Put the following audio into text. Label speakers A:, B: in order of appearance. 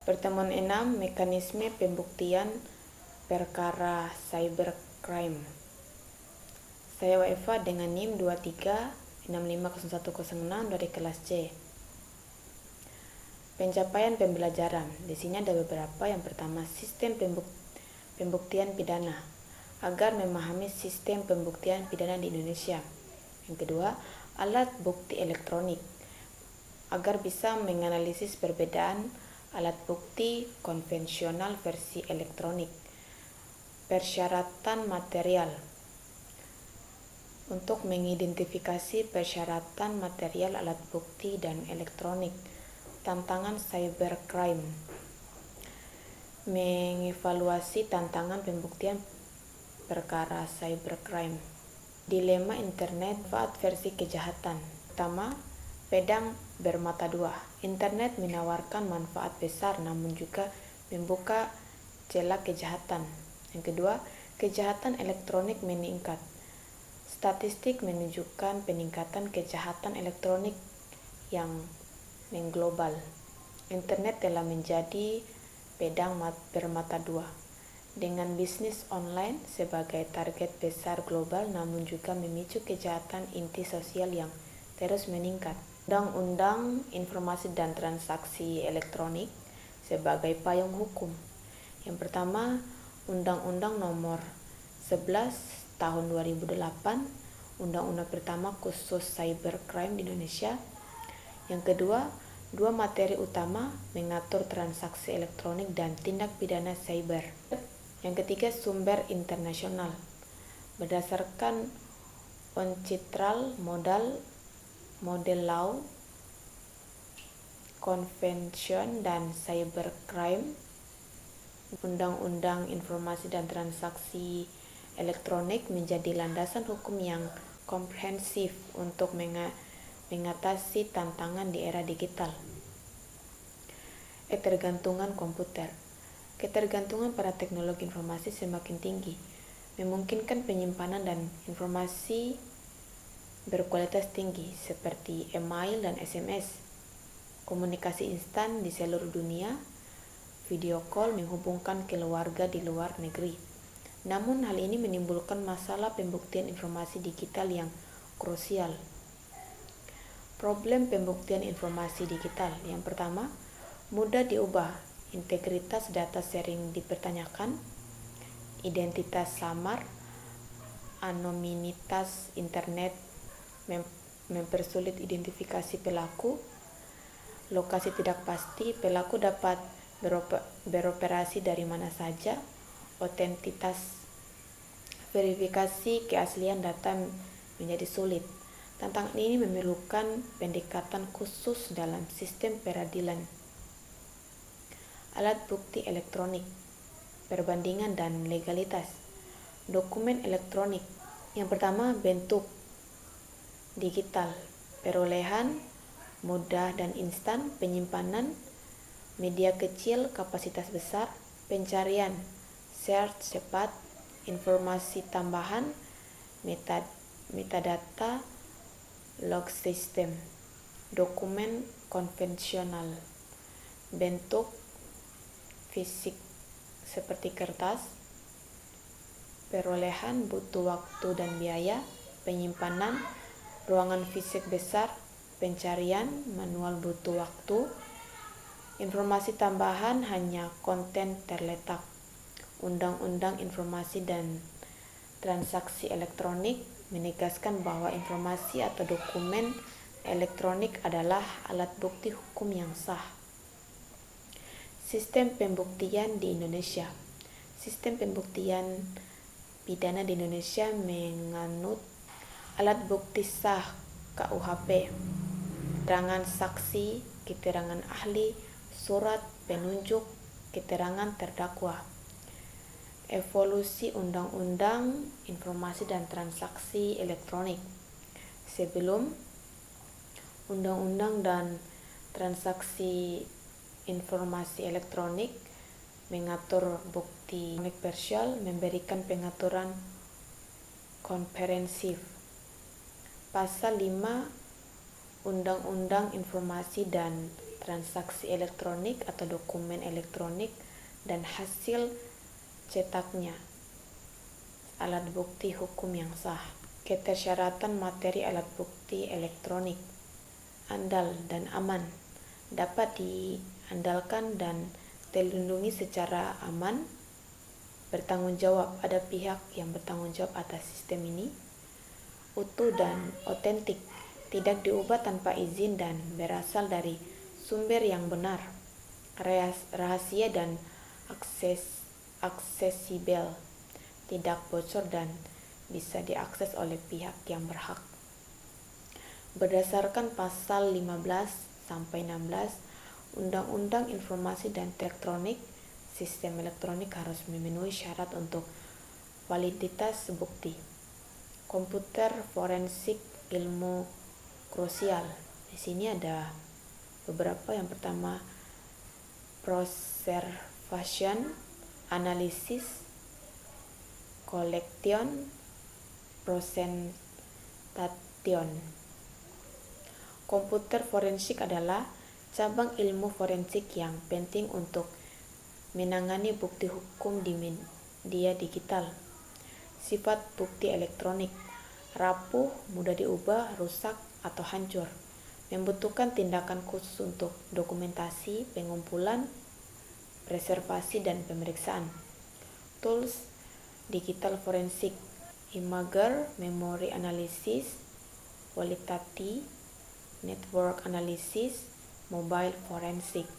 A: Pertemuan 6, mekanisme pembuktian perkara cybercrime. Saya Eva dengan NIM 23650106 dari kelas C. Pencapaian pembelajaran. Di sini ada beberapa. Yang pertama, sistem pembuktian pidana. Agar memahami sistem pembuktian pidana di Indonesia. Yang kedua, alat bukti elektronik. Agar bisa menganalisis perbedaan alat bukti konvensional versi elektronik. Persyaratan material. Untuk mengidentifikasi persyaratan material alat bukti dan elektronik. Tantangan cybercrime. Mengevaluasi tantangan pembuktian perkara cybercrime. Dilema internet manfaat versi kejahatan. Pertama, pedang bermata dua. Internet menawarkan manfaat besar namun juga membuka celah kejahatan. Yang kedua, kejahatan elektronik meningkat. Statistik menunjukkan peningkatan kejahatan elektronik yang mengglobal. Internet telah menjadi pedang bermata dua. Dengan bisnis online sebagai target besar global namun juga memicu kejahatan inti sosial yang terus meningkat. Undang-Undang Informasi dan Transaksi Elektronik sebagai payung hukum. Yang pertama, Undang-Undang Nomor 11 Tahun 2008, Undang-Undang pertama khusus cybercrime di Indonesia. Yang kedua, dua materi utama mengatur transaksi elektronik dan tindak pidana cyber. Yang ketiga, sumber internasional. Berdasarkan UNCITRAL Model Law, Convention dan Cybercrime, Undang-Undang Informasi dan Transaksi Elektronik menjadi landasan hukum yang komprehensif untuk mengatasi tantangan di era digital. Ketergantungan komputer. Ketergantungan pada teknologi informasi semakin tinggi, memungkinkan penyimpanan dan informasi berkualitas tinggi seperti email dan SMS, komunikasi instan di seluruh dunia, video call menghubungkan keluarga di luar negeri. Namun hal ini menimbulkan masalah pembuktian informasi digital yang krusial. Problem pembuktian informasi digital. Yang pertama, mudah diubah. Integritas data sering dipertanyakan. Identitas samar. Anonimitas internet mempersulit identifikasi pelaku. Lokasi tidak pasti, pelaku dapat beroperasi dari mana saja. Otentitas, verifikasi keaslian data menjadi sulit. Tantangan ini memerlukan pendekatan khusus dalam sistem peradilan. Alat bukti elektronik, perbandingan dan legalitas. Dokumen elektronik. Yang pertama, bentuk digital, perolehan mudah dan instan, penyimpanan media kecil, kapasitas besar, pencarian, search cepat, informasi tambahan, metadata, log system. Dokumen konvensional, bentuk fisik seperti kertas, perolehan butuh waktu dan biaya, penyimpanan ruangan fisik besar, pencarian manual butuh waktu, informasi tambahan hanya konten terletak. Undang-Undang Informasi dan Transaksi Elektronik menegaskan bahwa informasi atau dokumen elektronik adalah alat bukti hukum yang sah. Sistem pembuktian di Indonesia. Sistem pembuktian pidana di Indonesia menganut alat bukti sah KUHP, keterangan saksi, keterangan ahli, surat penunjuk, keterangan terdakwa. Evolusi Undang-Undang Informasi dan Transaksi Elektronik. Sebelum Undang-Undang dan Transaksi Informasi Elektronik mengatur bukti universal, memberikan pengaturan komprehensif. Pasal 5 Undang-Undang Informasi dan transaksi elektronik atau dokumen elektronik, dan hasil cetaknya, alat bukti hukum yang sah. Ketersyaratan materi alat bukti elektronik, andal dan aman, dapat diandalkan dan terlindungi secara aman, bertanggung jawab, ada pihak yang bertanggung jawab atas sistem ini, utuh dan otentik, tidak diubah tanpa izin dan berasal dari sumber yang benar, rahasia dan aksesibel, tidak bocor dan bisa diakses oleh pihak yang berhak. Berdasarkan pasal 15-16 Undang-Undang Informasi dan Elektronik, sistem elektronik harus memenuhi syarat untuk validitas bukti. Komputer forensik ilmu krusial. Di sini ada beberapa. Yang pertama, preservation, analisis, collection, presentation. Komputer forensik adalah cabang ilmu forensik yang penting untuk menangani bukti hukum di media digital. Sifat bukti elektronik: rapuh, mudah diubah, rusak, atau hancur. Membutuhkan tindakan khusus untuk dokumentasi, pengumpulan, preservasi, dan pemeriksaan. Tools digital forensik: imager, memory analysis, qualitative, network analysis, mobile forensik.